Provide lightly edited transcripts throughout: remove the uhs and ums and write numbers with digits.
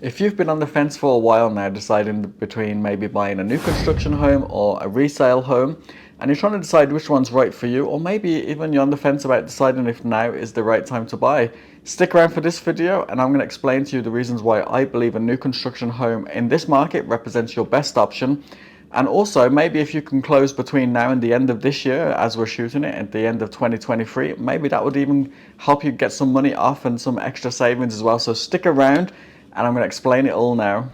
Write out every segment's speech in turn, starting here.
If you've been on the fence for a while now, deciding between maybe buying a new construction home or a resale home, and you're trying to decide which one's right for you, or maybe even you're on the fence about deciding if now is the right time to buy, stick around for this video and I'm going to explain to you the reasons why I believe a new construction home in this market represents your best option. And also, maybe if you can close between now and the end of this year, as we're shooting it at the end of 2023, maybe that would even help you get some money off and some extra savings as well. So stick around and I'm going to explain it all now.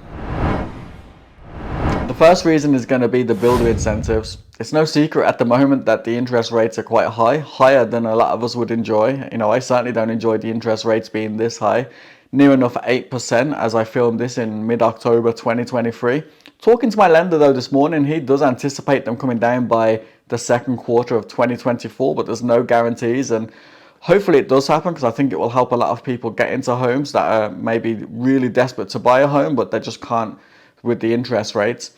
The first reason is going to be the builder incentives. It's no secret at the moment that the interest rates are quite high, higher than a lot of us would enjoy. You know, I certainly don't enjoy the interest rates being this high, near enough 8% as I filmed this in mid-October 2023. Talking to my lender though this morning, he does anticipate them coming down by the second quarter of 2024, but there's no guarantees, and hopefully it does happen because I think it will help a lot of people get into homes that are maybe really desperate to buy a home, but they just can't with the interest rates.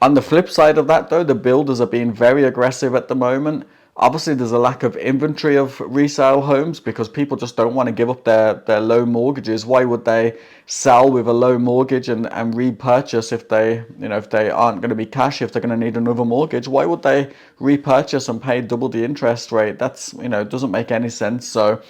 On the flip side of that though, the builders are being very aggressive at the moment. Obviously there's a lack of inventory of resale homes because people just don't want to give up their low mortgages. Why would they sell with a low mortgage and repurchase if they, if they aren't going to be cash, if they're going to need another mortgage? Why would they repurchase and pay double the interest rate? That's, doesn't make any sense. So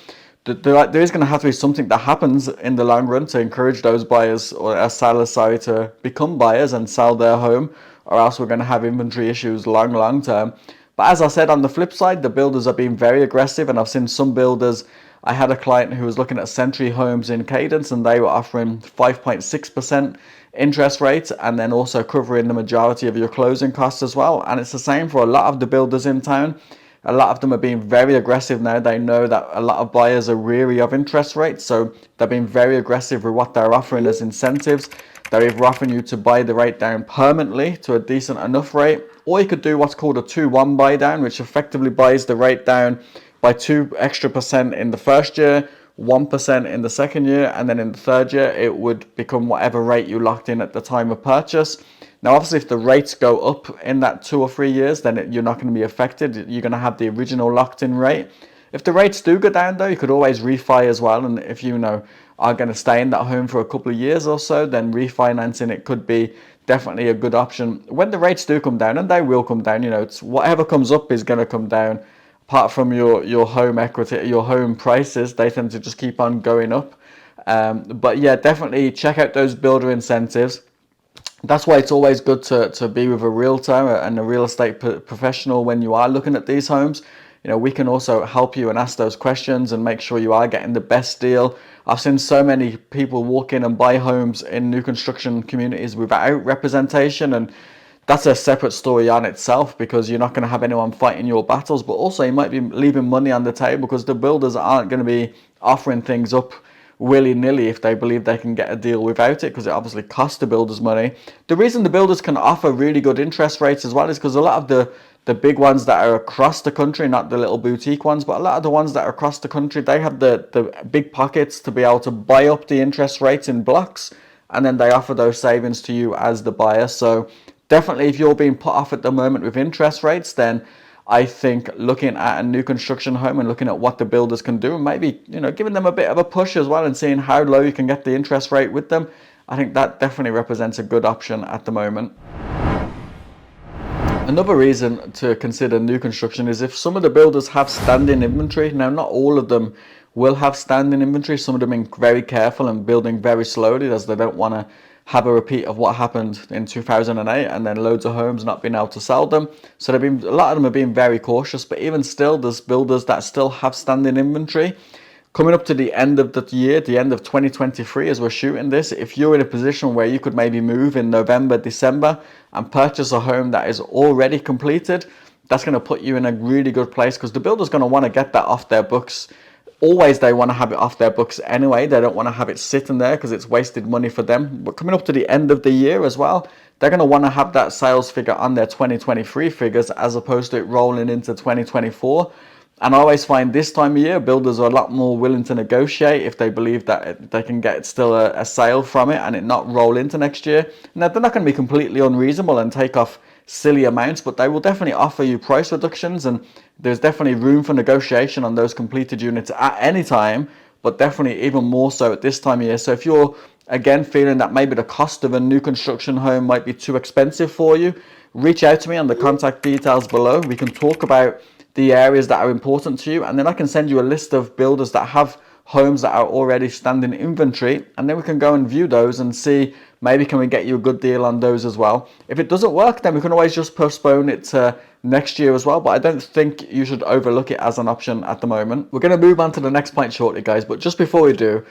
there is going to have to be something that happens in the long run to encourage those buyers or sellers, to become buyers and sell their home, or else we're going to have inventory issues long term. But as I said, on the flip side, the builders are being very aggressive, and I've seen some builders. I had a client who was looking at Century Homes in Cadence, and they were offering 5.6% interest rates, and then also covering the majority of your closing costs as well. And it's the same for a lot of the builders in town. A lot of them are being very aggressive now. They know that a lot of buyers are weary of interest rates, so they're being very aggressive with what they're offering as incentives. They're either offering you to buy the rate down permanently to a decent enough rate, or you could do what's called a 2-1 buy down, which effectively buys the rate down by 2% extra in the first year, 1% in the second year, and then in the third year it would become whatever rate you locked in at the time of purchase. Now obviously if the rates go up in that 2 or 3 years, then you're not going to be affected. You're going to have the original locked in rate. If the rates do go down though, you could always refi as well, and if you are going to stay in that home for a couple of years or so, then refinancing it could be definitely a good option. When the rates do come down, and they will come down, it's whatever comes up is going to come down. Apart from your home equity, your home prices, they tend to just keep on going up. But yeah, definitely check out those builder incentives. That's why it's always good to be with a realtor and a real estate professional when you are looking at these homes. We can also help you and ask those questions and make sure you are getting the best deal. I've seen so many people walk in and buy homes in new construction communities without representation, and that's a separate story on itself, because you're not going to have anyone fighting your battles, but also you might be leaving money on the table because the builders aren't going to be offering things up willy-nilly if they believe they can get a deal without it, because it obviously costs the builders money. The reason the builders can offer really good interest rates as well is because a lot of the big ones that are across the country, not the little boutique ones, but a lot of the ones that are across the country, they have the big pockets to be able to buy up the interest rates in blocks, and then they offer those savings to you as the buyer. So definitely if you're being put off at the moment with interest rates, then I think looking at a new construction home and looking at what the builders can do, and maybe giving them a bit of a push as well and seeing how low you can get the interest rate with them, I think that definitely represents a good option at the moment. Another reason to consider new construction is if some of the builders have standing inventory. Now, not all of them will have standing inventory. Some of them are very careful and building very slowly, as they don't want to have a repeat of what happened in 2008 and then loads of homes not being able to sell them. So a lot of them are being very cautious, but even still, there's builders that still have standing inventory. Coming up to the end of the year, the end of 2023 as we're shooting this, if you're in a position where you could maybe move in November, December and purchase a home that is already completed, that's going to put you in a really good place, because the builder's going to want to get that off their books. Always they want to have it off their books anyway. They don't want to have it sitting there because it's wasted money for them. But coming up to the end of the year as well, they're going to want to have that sales figure on their 2023 figures as opposed to it rolling into 2024. And I always find this time of year, builders are a lot more willing to negotiate if they believe that they can get still a sale from it and it not roll into next year. Now, they're not going to be completely unreasonable and take off silly amounts, but they will definitely offer you price reductions, and there's definitely room for negotiation on those completed units at any time, but definitely even more so at this time of year. So if you're again, feeling that maybe the cost of a new construction home might be too expensive for you, reach out to me on the contact details below. We can talk about the areas that are important to you, and then I can send you a list of builders that have homes that are already standing inventory, and then we can go and view those and see maybe can we get you a good deal on those as well. If it doesn't work, then we can always just postpone it to next year as well, but I don't think you should overlook it as an option at the moment. We're going to move on to the next point shortly, guys, but just before we do,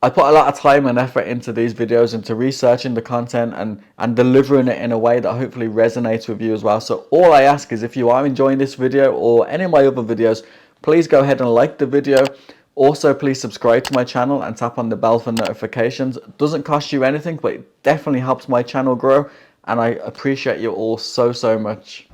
I put a lot of time and effort into these videos, into researching the content and delivering it in a way that hopefully resonates with you as well. So all I ask is, if you are enjoying this video or any of my other videos, please go ahead and like the video. Also, please subscribe to my channel and tap on the bell for notifications. It doesn't cost you anything, but it definitely helps my channel grow, and I appreciate you all so much.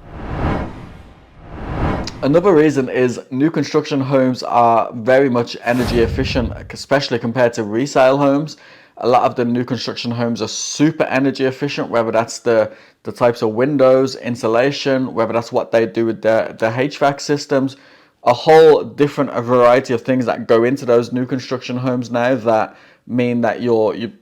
Another reason is new construction homes are very much energy efficient, especially compared to resale homes. A lot of the new construction homes are super energy efficient, whether that's the types of windows, insulation, whether that's what they do with the HVAC systems, a whole different variety of things that go into those new construction homes now that mean that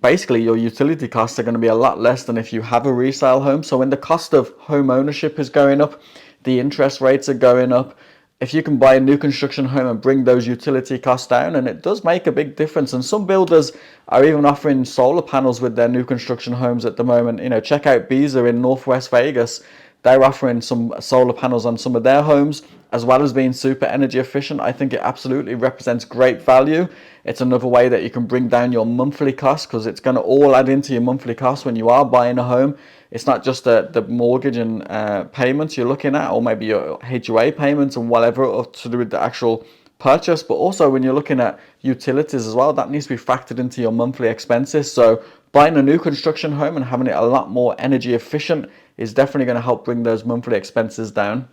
basically your utility costs are going to be a lot less than if you have a resale home. So when the cost of home ownership is going up, the interest rates are going up, if you can buy a new construction home and bring those utility costs down, and it does make a big difference. And some builders are even offering solar panels with their new construction homes at the moment. You know, check out Beazer in Northwest Vegas. They're offering some solar panels on some of their homes, as well as being super energy efficient. I think it absolutely represents great value. It's another way that you can bring down your monthly costs, because it's going to all add into your monthly costs when you are buying a home. It's not just the mortgage and payments you're looking at, or maybe your HOA payments and whatever to do with the actual purchase, but also when you're looking at utilities as well, that needs to be factored into your monthly expenses. So buying a new construction home and having it a lot more energy efficient is definitely going to help bring those monthly expenses down.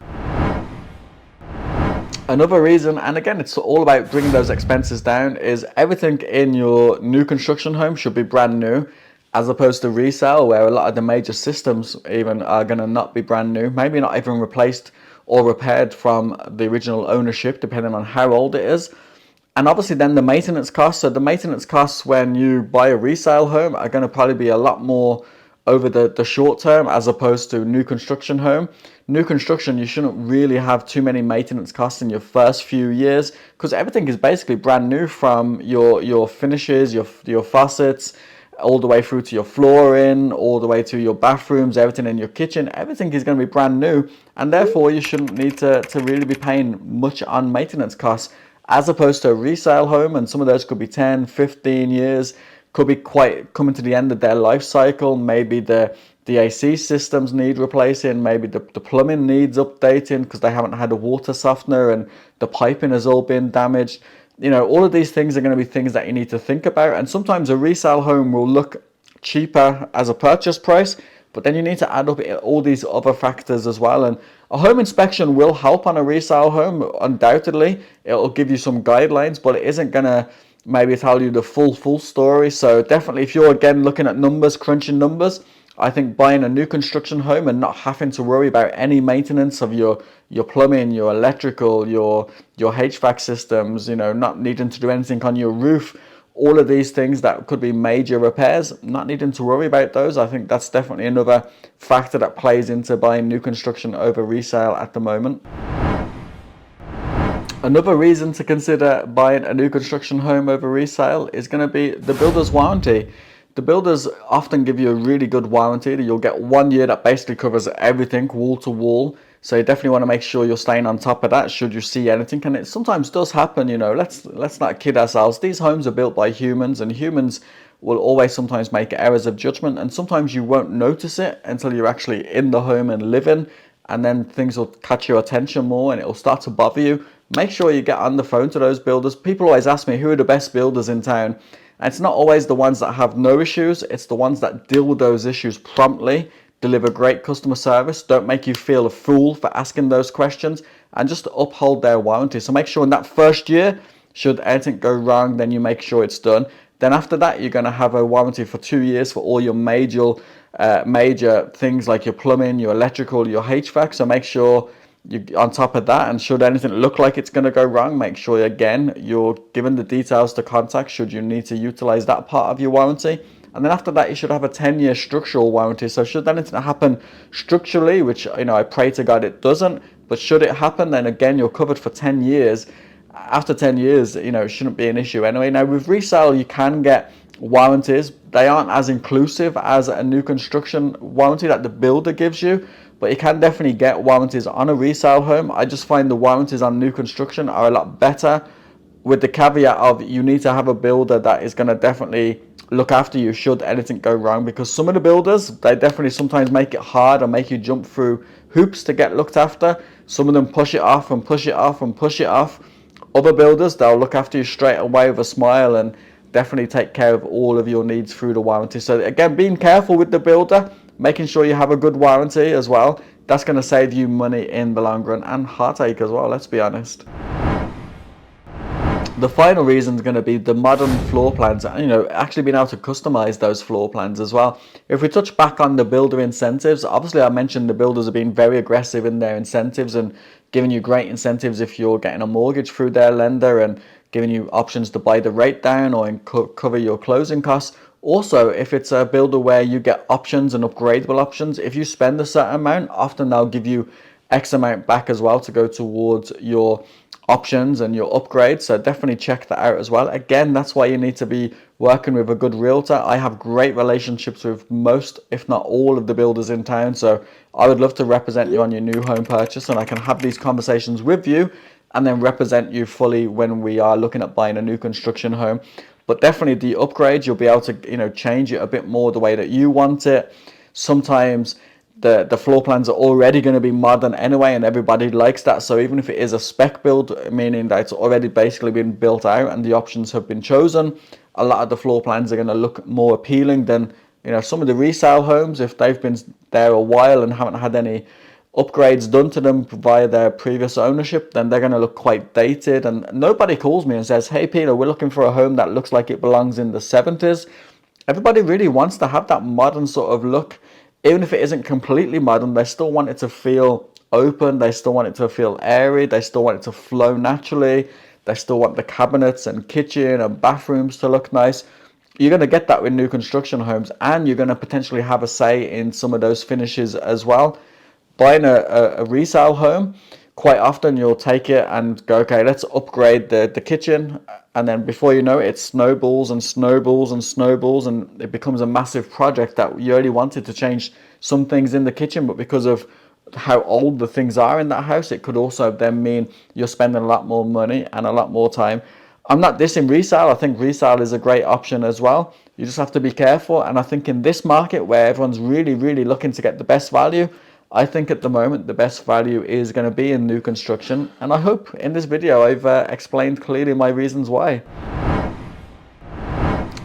Another reason, and again, it's all about bringing those expenses down, is everything in your new construction home should be brand new, as opposed to resale, where a lot of the major systems even are going to not be brand new, maybe not even replaced or repaired from the original ownership, depending on how old it is. And obviously then the maintenance costs. So the maintenance costs when you buy a resale home are going to probably be a lot more over the short term, as opposed to new construction home. New construction, you shouldn't really have too many maintenance costs in your first few years, because everything is basically brand new, from your finishes, your faucets, all the way through to your flooring, all the way to your bathrooms, everything in your kitchen. Everything is going to be brand new, and therefore you shouldn't need to really be paying much on maintenance costs, as opposed to a resale home. And some of those could be 10, 15 years, could be quite coming to the end of their life cycle. Maybe the AC systems need replacing, maybe the plumbing needs updating because they haven't had a water softener and the piping has all been damaged. You know, all of these things are going to be things that you need to think about. And sometimes a resale home will look cheaper as a purchase price, but then you need to add up all these other factors as well. And a home inspection will help on a resale home, undoubtedly. It'll give you some guidelines, but it isn't going to maybe tell you the full story. So definitely, if you're again looking at numbers, crunching numbers, I think buying a new construction home and not having to worry about any maintenance of your plumbing, your electrical, your HVAC systems, you know, not needing to do anything on your roof, all of these things that could be major repairs, not needing to worry about those. I think that's definitely another factor that plays into buying new construction over resale at the moment. Another reason to consider buying a new construction home over resale is going to be the builder's warranty. The builders often give you a really good warranty. You'll get 1 year that basically covers everything wall to wall. So you definitely want to make sure you're staying on top of that should you see anything. And it sometimes does happen, you know, let's not kid ourselves. These homes are built by humans, and humans will always sometimes make errors of judgment. And sometimes you won't notice it until you're actually in the home and living, and then things will catch your attention more and it'll start to bother you. Make sure you get on the phone to those builders. People always ask me, who are the best builders in town? And it's not always the ones that have no issues. It's the ones that deal with those issues promptly, deliver great customer service, don't make you feel a fool for asking those questions, and just uphold their warranty. So make sure in that first year, should anything go wrong, then you make sure it's done. Then after that, you're going to have a warranty for 2 years for all your major things like your plumbing, your electrical, your HVAC. So make sure you're on top of that, and should anything look like it's going to go wrong, make sure again you're given the details to contact should you need to utilize that part of your warranty. And then after that, you should have a 10-year structural warranty. So should anything happen structurally, which, you know, I pray to God it doesn't, but should it happen, then again, you're covered for 10 years. After 10 years, you know, it shouldn't be an issue anyway. Now, with resale, you can get warranties. They aren't as inclusive as a new construction warranty that the builder gives you, but you can definitely get warranties on a resale home. I just find the warranties on new construction are a lot better, with the caveat of you need to have a builder that is going to definitely look after you should anything go wrong, because some of the builders, they definitely sometimes make it hard or make you jump through hoops to get looked after. Some of them push it off and push it off and push it off. Other builders, they'll look after you straight away with a smile and definitely take care of all of your needs through the warranty. So again, being careful with the builder, making sure you have a good warranty as well. That's going to save you money in the long run and heartache as well, let's be honest. The final reason is going to be the modern floor plans, you know, actually being able to customize those floor plans as well. If we touch back on the builder incentives, obviously I mentioned the builders have been very aggressive in their incentives and giving you great incentives if you're getting a mortgage through their lender, and giving you options to buy the rate down or cover your closing costs. Also, if it's a builder where you get options and upgradable options, if you spend a certain amount, often they'll give you X amount back as well to go towards your options and your upgrades. So definitely check that out as well. Again, that's why you need to be working with a good realtor. I have great relationships with most, if not all, of the builders in town, so I would love to represent you on your new home purchase, and I can have these conversations with you and then represent you fully when we are looking at buying a new construction home. But definitely the upgrades, you'll be able to, you know, change it a bit more the way that you want it. Sometimes the floor plans are already going to be modern anyway, and everybody likes that. So even if it is a spec build, meaning that it's already basically been built out and the options have been chosen, a lot of the floor plans are going to look more appealing than, you know, some of the resale homes. If they've been there a while and haven't had any upgrades done to them via their previous ownership, then they're going to look quite dated. And nobody calls me and says, hey Peter, we're looking for a home that looks like it belongs in the 70s. Everybody really wants to have that modern sort of look. Even if it isn't completely modern, they still want it to feel open, they still want it to feel airy, they still want it to flow naturally, they still want the cabinets and kitchen and bathrooms to look nice. You're going to get that with new construction homes, and you're going to potentially have a say in some of those finishes as well. Buying a resale home, quite often you'll take it and go, okay, let's upgrade the kitchen, and then before you know it, it snowballs and snowballs and snowballs, and it becomes a massive project that you only wanted to change some things in the kitchen, but because of how old the things are in that house, it could also then mean you're spending a lot more money and a lot more time. I'm not dissing resale. I think resale is a great option as well. You just have to be careful, and I think in this market where everyone's really looking to get the best value, I think at the moment the best value is going to be in new construction, and I hope in this video I've explained clearly my reasons why.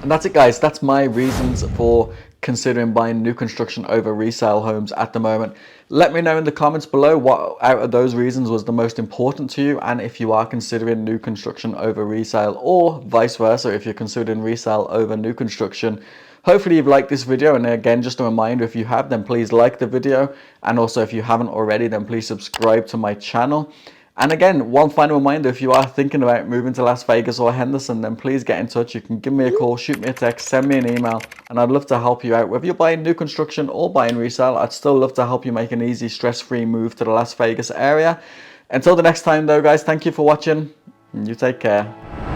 And that's it, guys. That's my reasons for considering buying new construction over resale homes at the moment. Let me know in the comments below what out of those reasons was the most important to you, and if you are considering new construction over resale, or vice versa, if you're considering resale over new construction. Hopefully you've liked this video, and again, just a reminder, if you have, then please like the video, and also if you haven't already, then please subscribe to my channel. And again, one final reminder, if you are thinking about moving to Las Vegas or Henderson, then please get in touch. You can give me a call, shoot me a text, send me an email, and I'd love to help you out. Whether you're buying new construction or buying resale, I'd still love to help you make an easy, stress-free move to the Las Vegas area. Until the next time though, guys, thank you for watching, and you take care.